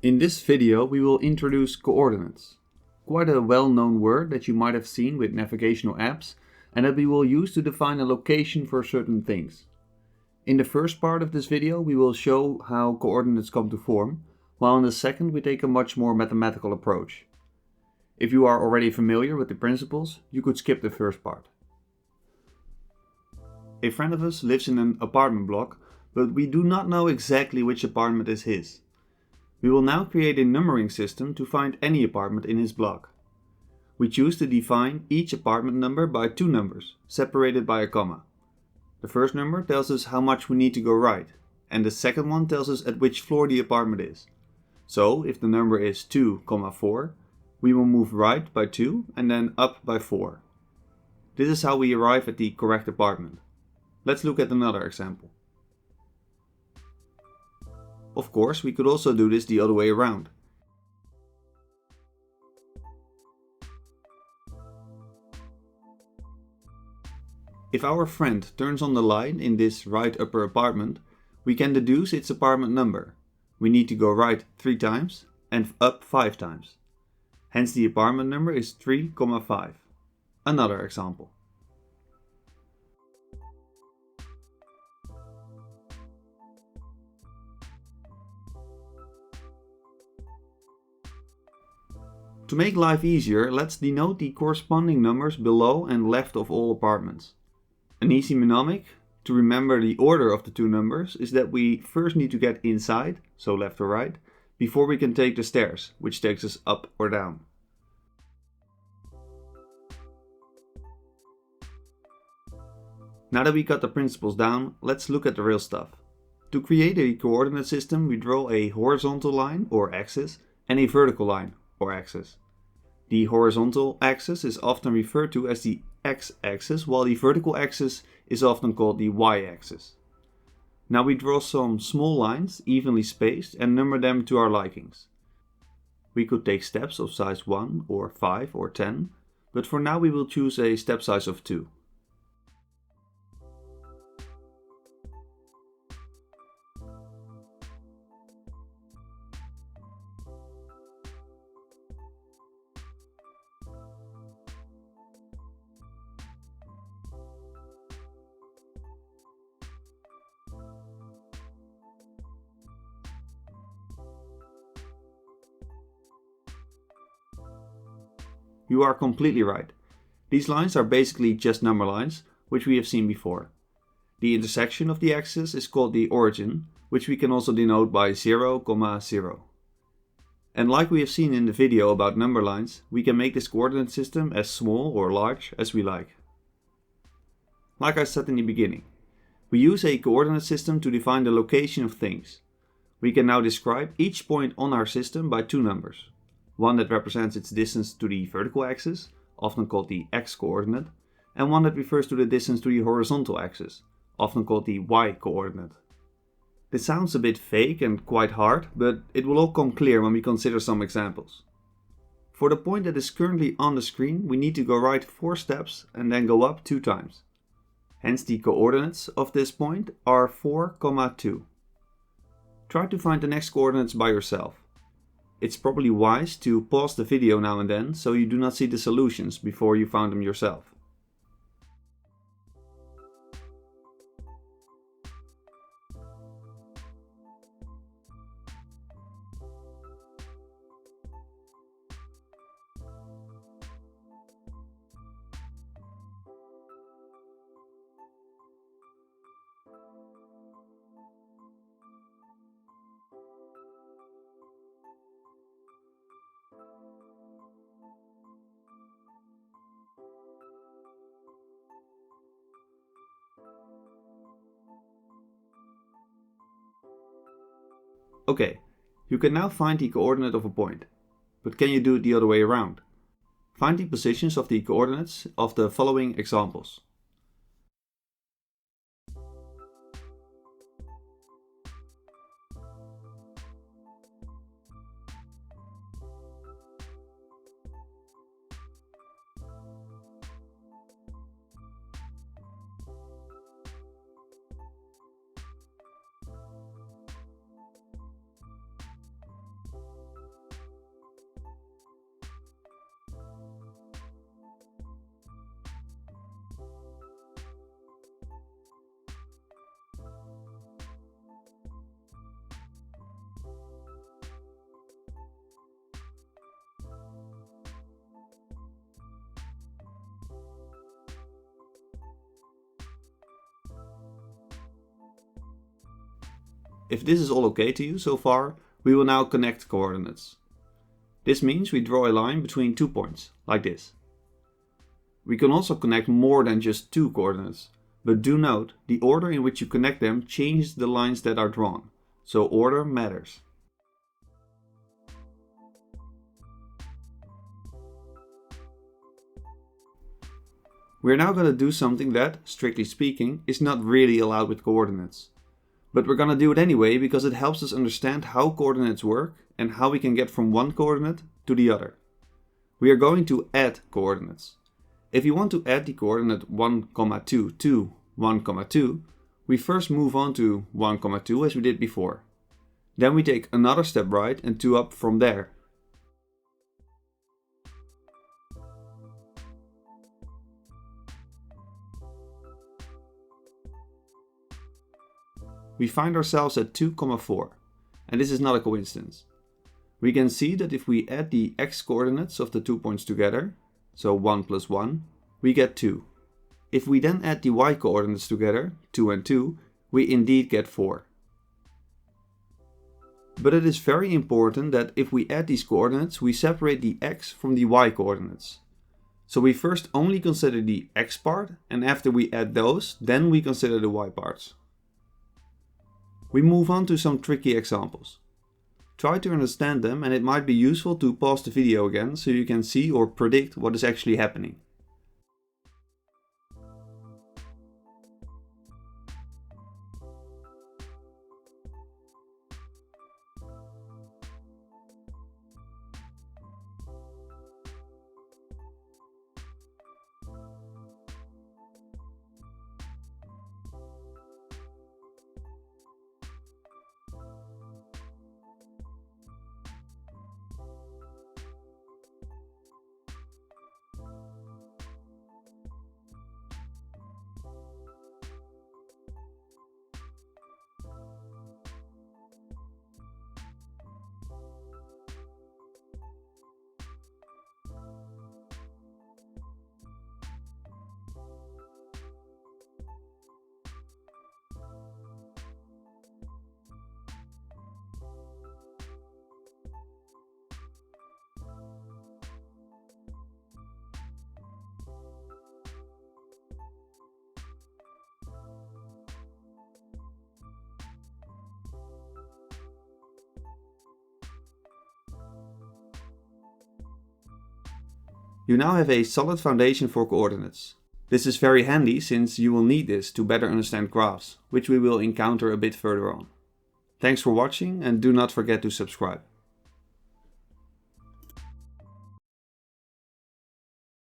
In this video we will introduce coordinates, quite a well-known word that you might have seen with navigational apps and that we will use to define a location for certain things. In the first part of this video we will show how coordinates come to form, while in the second we take a much more mathematical approach. If you are already familiar with the principles, you could skip the first part. A friend of us lives in an apartment block, but we do not know exactly which apartment is his. We will now create a numbering system to find any apartment in his block. We choose to define each apartment number by two numbers, separated by a comma. The first number tells us how much we need to go right, and the second one tells us at which floor the apartment is. So, if the number is 2, 4, we will move right by 2 and then up by 4. This is how we arrive at the correct apartment. Let's look at another example. Of course, we could also do this the other way around. If our friend turns on the light in this right upper apartment, we can deduce its apartment number. We need to go right 3 times and up 5 times. Hence the apartment number is 3, 5. Another example. To make life easier, let's denote the corresponding numbers below and left of all apartments. An easy mnemonic to remember the order of the two numbers is that we first need to get inside, so left or right, before we can take the stairs, which takes us up or down. Now that we got the principles down, let's look at the real stuff. To create a coordinate system, we draw a horizontal line, or axis, and a vertical line, or axis. The horizontal axis is often referred to as the x-axis, while the vertical axis is often called the y-axis. Now we draw some small lines, evenly spaced, and number them to our likings. We could take steps of size 1, or 5, or 10, but for now we will choose a step size of 2. You are completely right. These lines are basically just number lines, which we have seen before. The intersection of the axis is called the origin, which we can also denote by 0, 0. And like we have seen in the video about number lines, we can make this coordinate system as small or large as we like. Like I said in the beginning, we use a coordinate system to define the location of things. We can now describe each point on our system by two numbers. One that represents its distance to the vertical axis, often called the x-coordinate, and one that refers to the distance to the horizontal axis, often called the y-coordinate. This sounds a bit fake and quite hard, but it will all come clear when we consider some examples. For the point that is currently on the screen, we need to go right 4 steps and then go up 2 times. Hence the coordinates of this point are 4, 2. Try to find the next coordinates by yourself. It's probably wise to pause the video now and then so you do not see the solutions before you found them yourself. Okay, you can now find the coordinate of a point, but can you do it the other way around? Find the positions of the coordinates of the following examples. If this is all okay to you so far, we will now connect coordinates. This means we draw a line between 2 points, like this. We can also connect more than just 2 coordinates, but do note, the order in which you connect them changes the lines that are drawn, so order matters. We're now going to do something that, strictly speaking, is not really allowed with coordinates. But we're going to do it anyway because it helps us understand how coordinates work and how we can get from one coordinate to the other. We are going to add coordinates. If you want to add the coordinate 1, 2 to 1, 2, we first move on to 1, 2 as we did before. Then we take another step right and 2 up from there. We find ourselves at 2, 4, and this is not a coincidence. We can see that if we add the x coordinates of the 2 points together, so 1 plus 1, we get 2. If we then add the y coordinates together, 2 and 2, we indeed get 4. But it is very important that if we add these coordinates, we separate the x from the y coordinates. So we first only consider the x part, and after we add those, then we consider the y parts. We move on to some tricky examples. Try to understand them, and it might be useful to pause the video again so you can see or predict what is actually happening. You now have a solid foundation for coordinates. This is very handy since you will need this to better understand graphs, which we will encounter a bit further on. Thanks for watching and do not forget to subscribe.